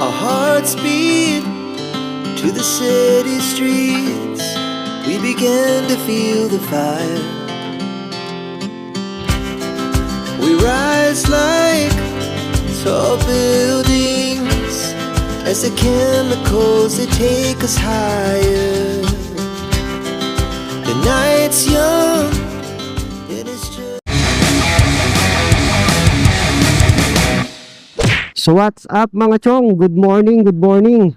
Our hearts beat to the city streets. We began to feel the fire. We rise like tall buildings as the chemicals they take us higher. The night's young, it is just... So what's up mga chong? Good morning, good morning.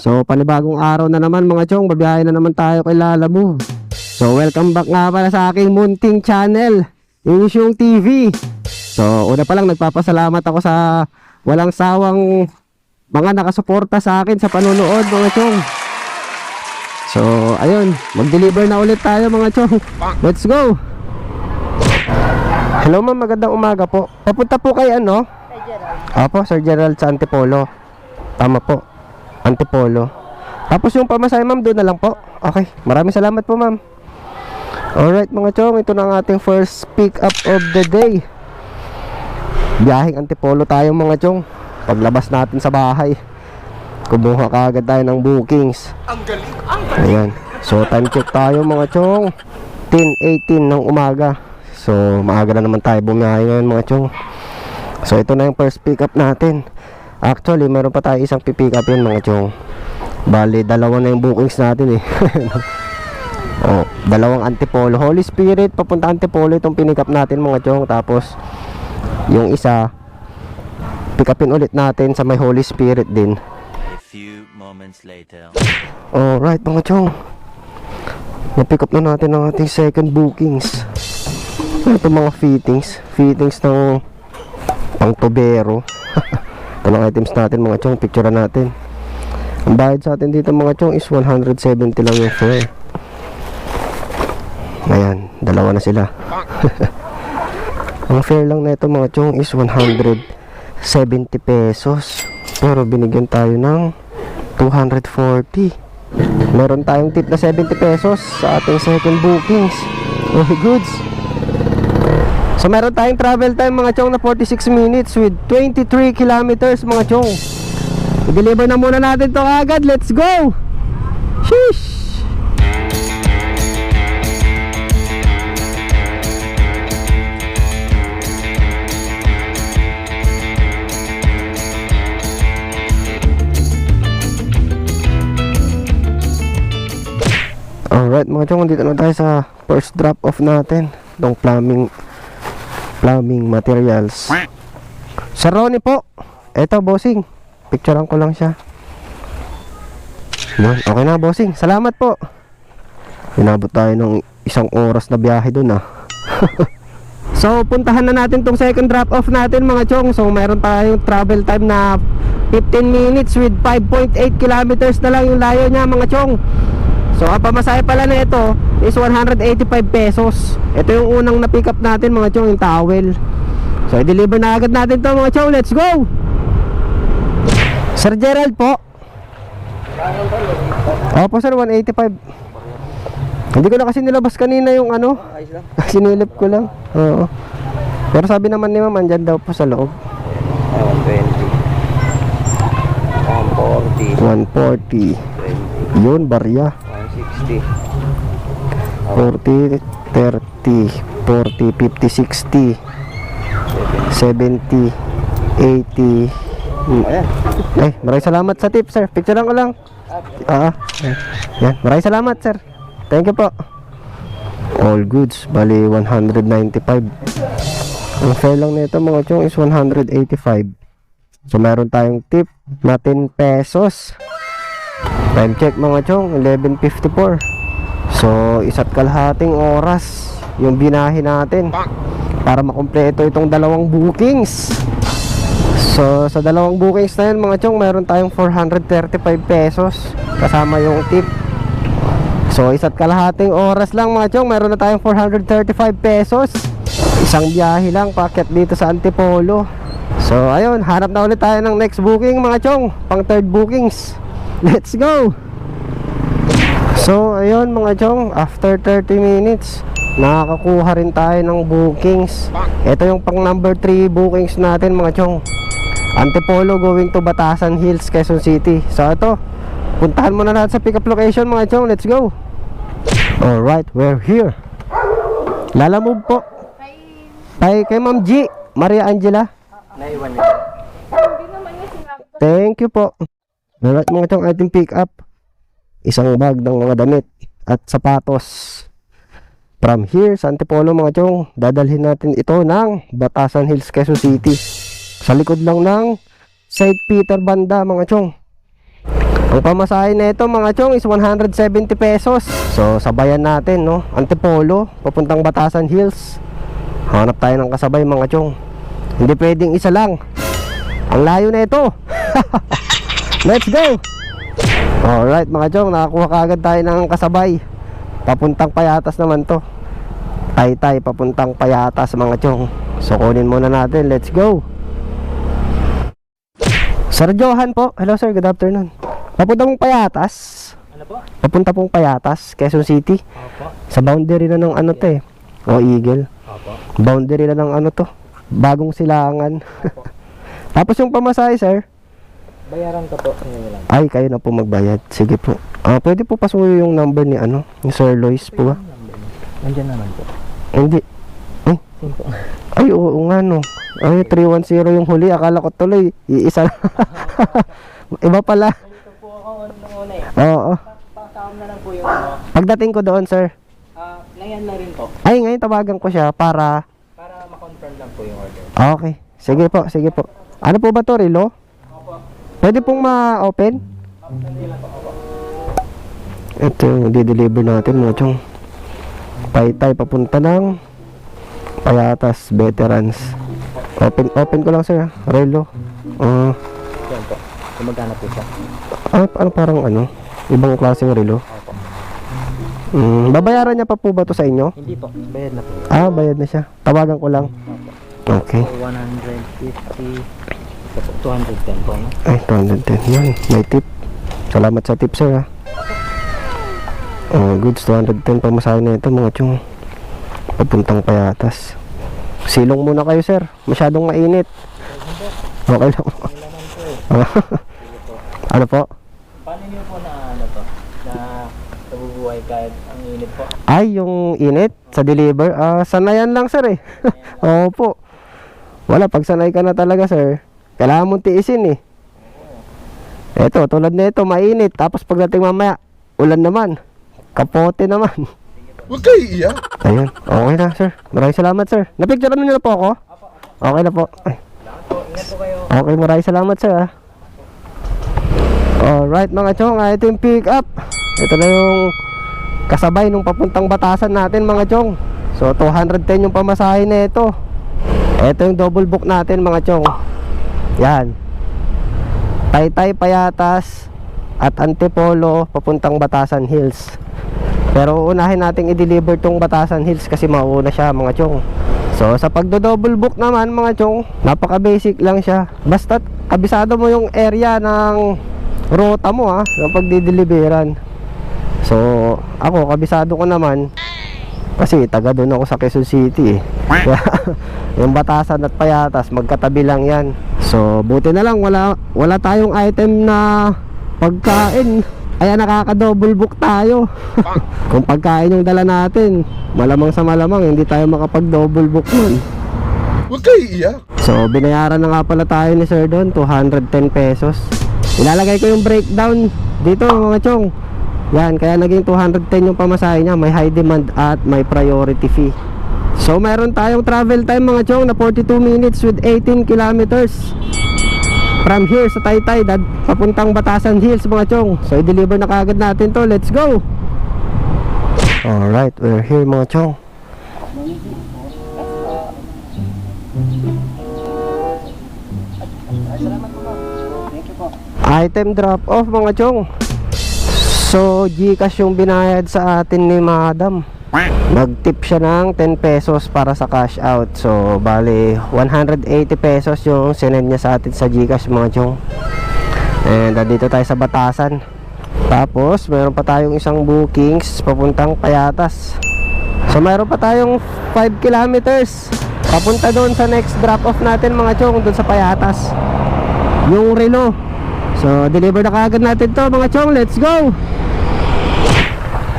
So panibagong araw na naman mga chong, babiyahe na naman tayo kay Lala Move. So welcome back nga pala sa aking munting channel, Yung TV. So una pa lang nagpapasalamat ako sa walang sawang mga nakasuporta sa akin sa panonood mga chong. So ayun, mag-deliver na ulit tayo mga chong. Let's go. Hello ma'am, magandang umaga po. Papunta po kay ano? Apo, Sir Gerald sa Antipolo. Tama po, Antipolo. Tapos yung pamasahe ma'am, doon na lang po. Okay, maraming salamat po ma'am. Alright mga chong, ito na ang ating first pick up of the day. Biyaheng Antipolo tayo mga chong. Paglabas natin sa bahay, kumuha kaagad tayo ng bookings. Ang galing, ang galing. Ayan, so time check tayo mga chong, 10:18 ng umaga. So maaga na naman tayo bumiyahe ngayon mga chong. So ito na yung first pick up natin. Actually meron pa tayo isang pick up yun mga chong. Bali dalawa na yung bookings natin eh. Oh, dalawang Antipolo, Holy Spirit papunta Antipolo itong pinick up natin mga chong. Tapos yung isa pick upin ulit natin sa may Holy Spirit din. A few moments later. Alright mga chong, na-pick up na natin ang ating second bookings. Ito mga fittings ng pang tubero. Ito lang items natin mga chong, picture natin. Ang bayad sa atin dito mga chong is 170 lang yung fare. Ayan, dalawa na sila. Ang fare lang na ito mga chong is 170 pesos. Pero binigyan tayo ng 240. Meron tayong tip na 70 pesos sa ating second bookings. Very goods. So meron tayong travel time mga chong na 46 minutes with 23 kilometers mga chong. I-deliver na muna natin to agad. Let's go! Sheesh! Alright mga chong, dito na tayo sa first drop off natin ng plumbing materials. Sir Ronnie po, eto bossing, picturean ko lang siya. Yan, okay na bossing, salamat po. Inabot tayo ng isang oras na biyahe dun ah. So puntahan na natin tong second drop off natin mga chong. So meron tayong travel time na 15 minutes with 5.8 kilometers na lang yung layo niya mga chong. So ang pamasahe pala na ito is 185 pesos. Ito yung unang na pick up natin mga chong, yung towel. So i-deliver na agad natin to mga chong. Let's go! Sir Gerald po. Opo sir, 185. Hindi ko na kasi nilabas kanina yung ano. Sinilip ko lang. Oo. Pero sabi naman ni ma'am, andyan daw po sa loob. 120 140 yun, barya. 160 40, 30, 40, 50, 60, 70, 80. Ay, maraming salamat sa tip sir. Picture lang ko lang. Yan, maraming salamat sir. Thank you po. All goods, bali 195. Ang fare lang nito mga chong is 185. So meron tayong tip na 10 pesos. Time check mga chong, 11:54. So isa't kalahating oras yung binahe natin para makumpleto itong dalawang bookings. So sa dalawang bookings na yun mga chong, meron tayong 435 pesos kasama yung tip. So isa't kalahating oras lang mga chong, meron na tayong 435 pesos. Isang biyahe lang paakyat dito sa Antipolo. So ayun, hanap na ulit tayo ng next booking mga chong, pang third bookings. Let's go! So ayun mga chong, after 30 minutes nakakakuha rin tayo ng bookings. Ito yung pang number 3 bookings natin mga chong. Antipolo going to Batasan Hills, Quezon City. So ito, puntahan muna natin sa pick up location mga chong. Let's go. Alright, we're here. Lalamove po. Kay Ma'am G, Maria Angela. Naiwan niya. Thank you po. Alright mga chong, ating pick up. Isang bag ng mga damit at sapatos. From here sa Antipolo mga chong, dadalhin natin ito ng Batasan Hills, Quezon City. Sa likod lang ng St. Peter banda mga chong. Ang pamasahe na ito mga chong is 170 pesos. So sabayan natin no, Antipolo papuntang Batasan Hills. Hanap tayo ng kasabay mga chong. Hindi pwedeng isa lang. Ang layo na ito. Let's go. Alright mga chong, nakakuha kaagad tayo ng kasabay. Papuntang Payatas naman to. Taytay papuntang Payatas mga chong. So kunin muna natin, let's go. Sir Johan po. Hello sir, good afternoon. Papunta pong Payatas. Ano po? Papunta pong Payatas, Quezon City. Opo. Sa boundary na ng ano to eh. O Eagle. Opo. Boundary na ng ano to. Bagong Silangan. Tapos yung pamasahe sir. Bayaran ko po. Ngayon lang. Ay, kayo na po magbayad. Sige po. Pwede po pasuyo yung number ni ano, ni Sir Lois po. Nandiyan naman po. Hindi. Ay, Cinco. ay oo nga no. Ay, 310 yung huli. Akala ko tuloy. Iisa lang. Iba pala. Dito po ako nung una eh. Oo. Pakasama na lang po yung ano. Pagdating ko doon, sir. Ngayon na rin po. Ay, ngayon tawagan ko siya para... Para ma-confirm lang po yung order. Okay. Sige po, sige po. Ano po ba to, Rilo? Opo. Pwede pong ma-open? Hindi lang po ako. Ito yung di-deliver natin, mga chong. Taytay, papunta ng Payatas, Veterans. Open ko lang, sir. Relo. Yan po. Kumagana po siya. Ano parang ano? Ibang klaseng relo. Opo. Babayaran niya pa po ba to sa inyo? Hindi po. Bayad na po. Bayad na siya. Tawagan ko lang. Opo. Okay. So, 150. Ito po, 210 po. No? Ay, 210. Yan, may tip. Salamat sa tip, sir, ha. Goods, 210 pamasahe na ito, mga chong. Papuntang Payatas. Silong muna kayo, sir. Masyadong mainit. Okay lang. Ano po? Paano niyo po na ano to? Na nabubuhay kahit ang init po? Ay, yung init sa deliver. Sanayan lang, sir, eh. Opo. Wala, pag sanay ka na talaga, sir, kailangan mong tiisin, eh. Eto, tulad na ito, mainit. Tapos pagdating mamaya, ulan naman. Kapote naman. Huwag kayo iiyak. Ayun, okay na, sir. Maraming salamat, sir. Napicturean niyo na po ako? Okay na po. Ay. Ingat po kayo. Okay, maraming salamat, sir, ha. Alright, mga chong, ito yung pick up. Ito na yung kasabay nung papuntang Batasan natin, mga chong. So, 210 yung pamasahe na ito. Ito yung double book natin, mga chong. Yan. Taytay, Payatas at Antipolo papuntang Batasan Hills. Pero unahin nating i-deliver tong Batasan Hills kasi mauna siya, mga chong. So sa pagdo-double book naman, mga chong, napaka basic lang siya. Basta kabisado mo yung area ng ruta mo, ha, ng pagdi-deliveran. So ako, kabisado ko naman kasi taga doon ako sa Quezon City, eh. Yung Batasan at Payatas magkatabi lang yan. So buti na lang wala tayong item na pagkain. Kaya nakaka-double book tayo. Kung pagkain yung dala natin, malamang sa malamang hindi tayo makapag-double book nun. Huwag kayo iiyak. So binayaran na nga pala tayo ni sir doon, 210 pesos. Ilalagay ko yung breakdown dito, mga chong. Yan, kaya naging 210 yung pamasahe niya. May high demand at may priority fee. So meron tayong travel time, mga chong, na 42 minutes with 18 kilometers from here sa Taytay, papuntang Batasan Hills, mga chong. So i-deliver na kagad natin to. Let's go. Alright, we're here, mga chong. Item drop off, mga chong. So Gcash yung binayad sa atin ni madam. Nag-tip siya ng 10 pesos para sa cash out. So bali 180 pesos yung sinend niya sa atin sa Gcash, mga chong. And dito tayo sa Batasan. Tapos meron pa tayong isang bookings papuntang Payatas. So meron pa tayong 5 kilometers papunta doon sa next drop off natin, mga chong, doon sa Payatas. yung relo. So deliver na kaagad natin to mga chong. Let's go.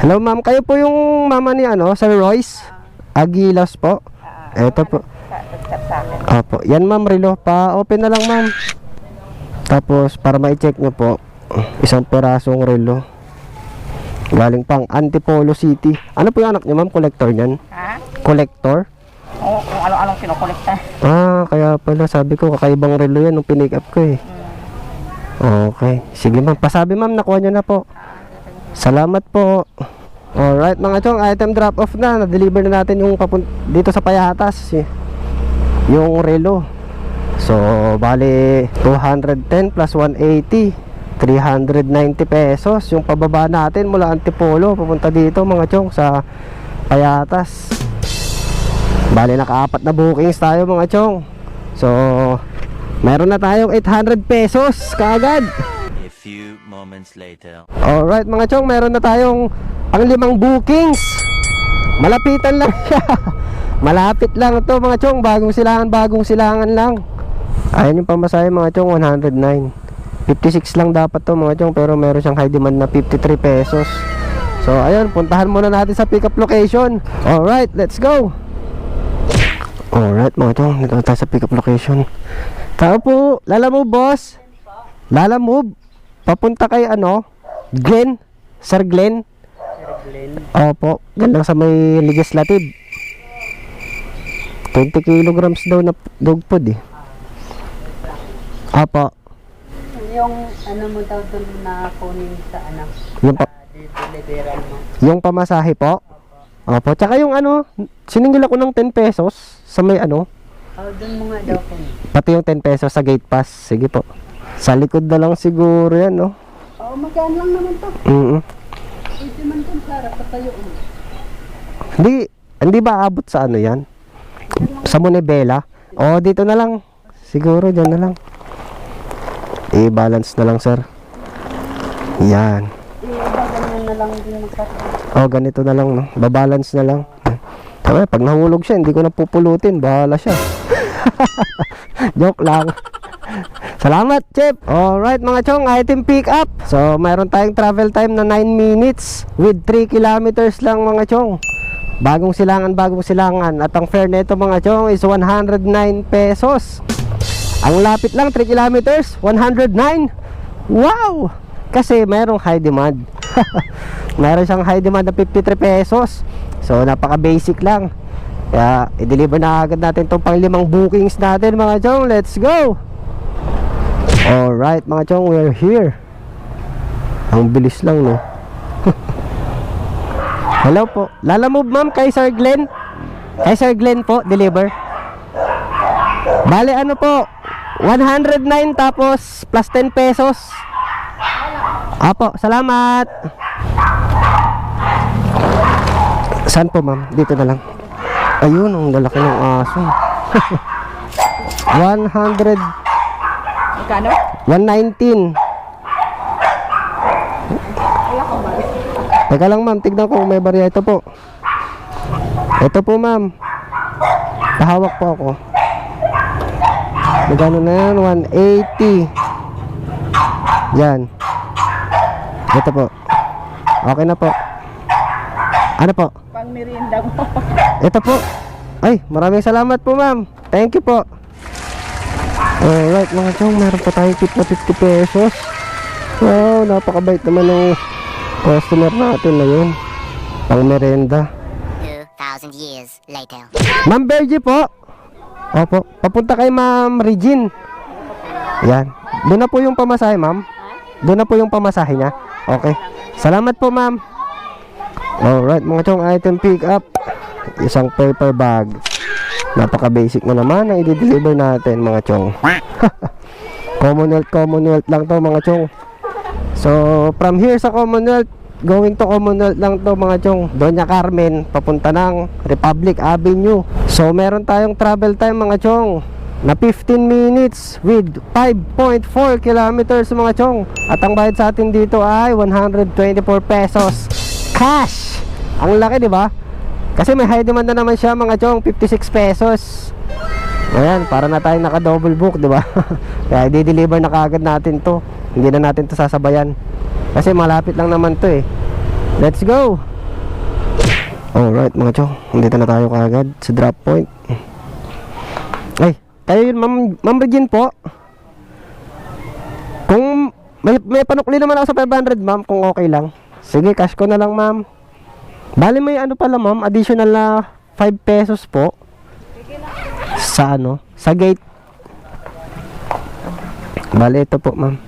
Hello ma'am, kayo po yung mama ni Sir Royce Aguilas po. Eto po. Opo, yan ma'am, relo. Pa-open na lang ma'am. Tapos para ma-check nyo po, isang perasong relo. Galing pang Antipolo City. Ano po yung anak nyo ma'am? Collector nyan? Ha? Collector? Oo, kung ano-anong kinokolekta. Kaya pala sabi ko kakaibang relo yan nung pinick up ko eh. Okay, sige ma'am. Pasabi ma'am, nakuha nyo na po. Salamat po. Alright mga chong, item drop off na. Na-deliver na natin yung dito sa Payatas yung relo. So bali 210 plus 180, 390 pesos yung pababa natin mula Antipolo papunta dito mga chong sa Payatas. Bali naka-4 na bookings tayo mga chong. So meron na tayong 800 pesos kaagad. A few moments later. Alright mga chong, meron na tayong ang 5 bookings. Malapitan lang siya. Malapit lang to mga chong. Bagong silangan lang. Ayan yung pamasahe mga chong, 109. 56 lang dapat to mga chong, pero meron siyang high demand na 53 pesos. So ayun, puntahan muna natin sa pick up location. Alright, let's go. Alright mga chong, dito tayo sa pick up location. Tao po, Lalamove boss. Lalamove. Papunta kay Glenn. Sir Glenn. Opo, yan lang sa may legislative. 20 kilograms daw na dog food eh. Opo. Yung mo daw doon na kunin sa deliveran mo. Yung pamasahe po. Opo, tsaka yung siningil ako ng 10 pesos sa may doon mo nga daw kunin. pati yung 10 pesos sa gate pass. Sige po. Sa likod na lang siguro yan, no? Oo, magkaan lang naman to. Pwede man doon sa harap tayo. Hindi ba abot sa yan? Sa Monebella? O, dito na lang. Siguro, dyan na lang. I-balance na lang, sir. Yan. Ganyan na lang din magkakaroon. O, ganito na lang, no? Babalance na lang. Tama, pag nahulog siya, hindi ko na pupulutin. Bahala siya. Joke lang. Salamat, Chip. Alright, mga chong, item pick up. So, mayroon tayong travel time na 9 minutes with 3 kilometers lang, mga chong. Bagong silangan. At ang fare nito, mga chong, is 109 pesos. Ang lapit lang, 3 kilometers, 109. Wow! Kasi mayroong high demand. Mayroon siyang high demand na 53 pesos. So, napaka-basic lang. Kaya, i-deliver na agad natin itong pang 5 bookings natin, mga chong. Let's go! Alright mga chong, we're here. Ang bilis lang, no? Hello po. Lalamove ma'am kay Sir Glenn. Kay Sir Glenn po, deliver. Bale po, 109 tapos plus 10 pesos. Apo, salamat. Saan po ma'am? Dito na lang. Ayun, ang lalaki ng aso. 100. Magkano? 119. Teka lang ma'am, tignan ko kung may barya. Ito po. Ito po ma'am. Pahawak po ako. Magkano na yan? 180. Yan. Ito po. Okay na po. Ano po? Pang merienda mo. Ito po. Ay, maraming salamat po ma'am. Thank you po. Alright mga chong, meron pa tayong tip na 50 pesos. Wow, napakabait naman ng customer natin na yun. Pang merenda. 2,000 years later. Ma'am Bergie po. Opo, papunta kay Ma'am Regine. Yan. Doon na po yung pamasahe ma'am. Doon na po yung pamasahe niya. Okay. Salamat po ma'am. Alright mga chong, item pick up. Isang paper bag. Napaka-basic mo naman ang i-deliver natin mga chong. Commonwealth lang to mga chong. So from here sa Commonwealth, going to Commonwealth lang to mga chong. Doña Carmen, papunta ng Republic Avenue. So meron tayong travel time mga chong na 15 minutes with 5.4 kilometers mga chong. At ang bayad sa atin dito ay 124 pesos cash. Ang laki, di ba? Kasi may high demand na naman siya mga chong, 56 pesos. Ayan, para na tayo naka-double book, di ba? Kaya i-deliver na kaagad natin to. Hindi na natin to sasabayan. Kasi malapit lang naman to eh. Let's go! Alright mga chong, dito na tayo kaagad sa drop point. Ay, kayo yun, Ma'am Regine po. Kung may panukli naman ako sa 500 ma'am, kung okay lang. Sige, cash ko na lang ma'am. Bali may ano pala ma'am, additional na 5 pesos po. Sa ano, sa gate. Bali ito po ma'am.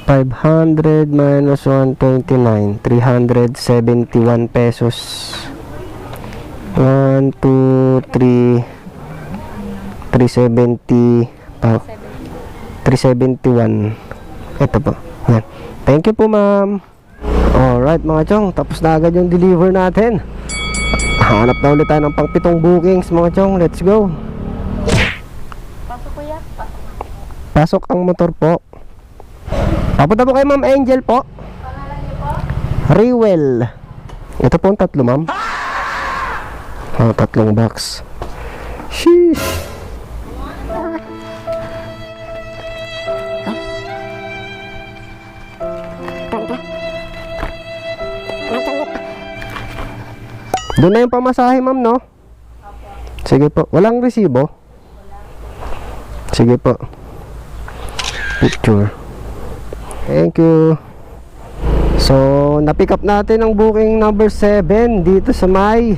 500 minus 129, 371 pesos. 1, 2, 3, 370, 371. Ito po. Yan. Thank you po ma'am. Alright mga chong, tapos na agad yung deliver natin. Hanap na ulit tayo ng pang 7 bookings mga chong. Let's go. Pasok ko yan. Pasok ang motor po. Papunta po kay Ma'am Angel po. Pangalan niyo po? Rewell. Ito po ang 3 ma'am. Oh, 3 box. Sheesh. Doon na yung pamasahe ma'am no? Sige po. Walang resibo? Sige po. Picture. Thank you. So, na-pick up natin ang booking number 7 dito sa may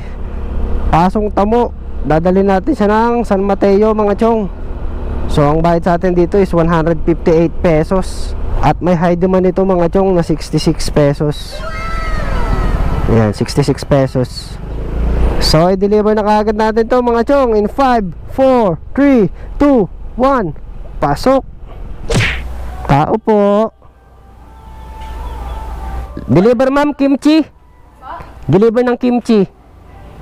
Pasong Tamo. Dadalhin natin siya ng San Mateo mga chong. So, ang bayad sa atin dito is 158 pesos. At may high demand ito mga chong na 66 pesos. Ayan, 66 pesos. So, i-deliver na kaagad natin to mga chong in 5, 4, 3, 2, 1. Pasok. Tao po. Deliver ma'am, kimchi. Deliver ng kimchi.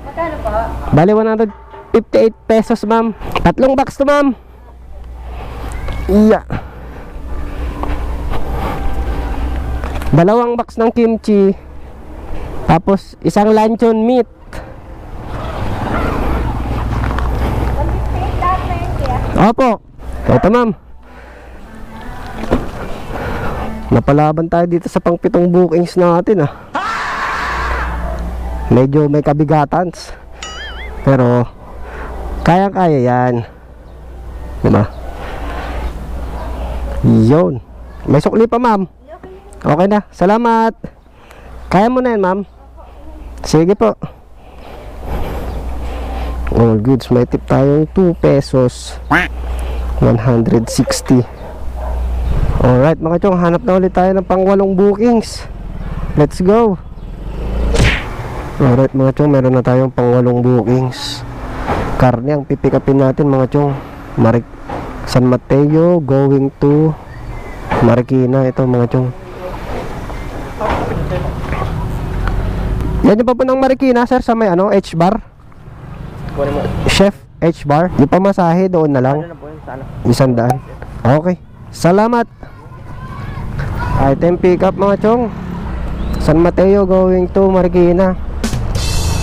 Magkano po? Bali 158 pesos ma'am. 3 box to ma'am. Iya. 2 box ng kimchi. Tapos 1 luncheon meat. Opo. Ito ma'am. Napalaban tayo dito sa pang 7 bookings natin ah. Medyo may kabigatan. Pero kaya-kaya yan. Diba? Yun. May sukli pa ma'am. Okay na. Salamat. Kaya mo na yan ma'am. Sige po. All goods. May tip tayong 2 pesos. 160. Alright mga chong, hanap na ulit tayo ng pang 8 bookings. Let's go. Alright mga chong, meron na tayong pang 8 bookings. Karne ang pipikapin natin mga chong. San Mateo going to Marikina. Ito mga chong. Yan yung pa po ng Marikina sir sa may ano, H-bar. Chef H-bar. Yung pamasahe doon na lang. 100. Okay. Salamat. Item pick up mga chong. San Mateo going to Marikina.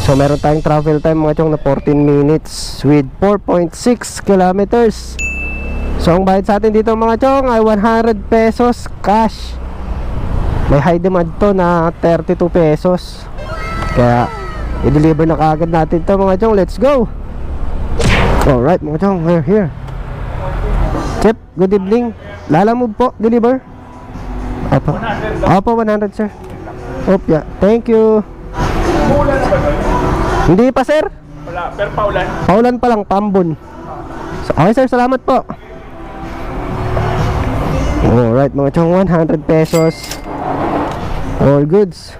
So meron tayong travel time mga chong na 14 minutes with 4.6 kilometers. So ang bayad sa atin dito mga chong ay 100 pesos cash. May high demand to na 32 pesos. Kaya i-deliver na kaagad natin to mga chong. Let's go. Alright mga chong, we're here. Chip, good evening. Lala Move po, deliver. Opo. Opo, 100 sir. Opya, thank you. Hindi pa sir. Wala, pero paulan. Paulan pa lang, Pambon. Okay sir, salamat po. Alright mga chong, 100 pesos. All goods.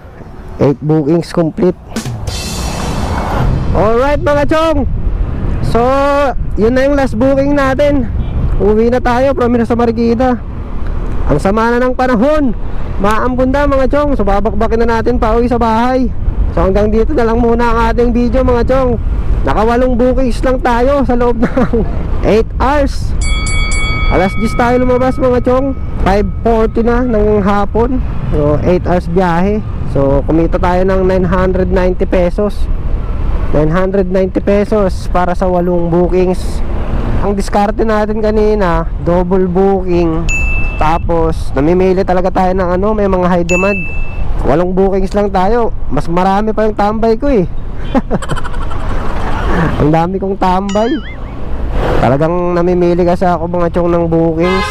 8 bookings complete. Alright mga chong. So, yun na yung last booking natin. Uwi na tayo from sa Marikina. Ang sama na ng panahon. Maambunda mga chong. So babakbakin na natin pa uwi sa bahay. So hanggang dito na lang muna ang ating video mga chong. Naka 8 bookings lang tayo sa loob ng 8 hours. Alas 10 tayo lumabas mga chong. 5:40 na ng hapon. So 8 hours biyahe. So kumita tayo ng 990 pesos. 990 pesos para sa 8 bookings. ang diskarte natin kanina, double booking. Tapos, namimili talaga tayo ng ano, may mga high demand. 8 bookings lang tayo. Mas marami pa yung tambay ko eh. Ang dami kong tambay. Talagang namimili kasi ako mga chong ng bookings.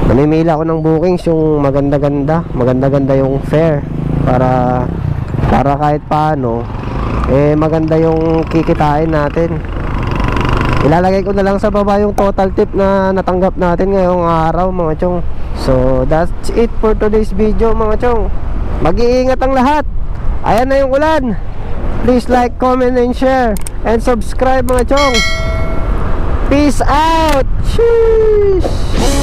Namimili ako ng bookings yung maganda-ganda. Maganda-ganda yung fare. Para kahit paano, maganda yung kikitain natin. Ilalagay ko na lang sa baba yung total tip na natanggap natin ngayong araw mga chong. So that's it for today's video mga chong. Mag-iingat ang lahat. Ayan na yung ulan. Please like, comment, and share. And subscribe mga chong. Peace out. Sheesh.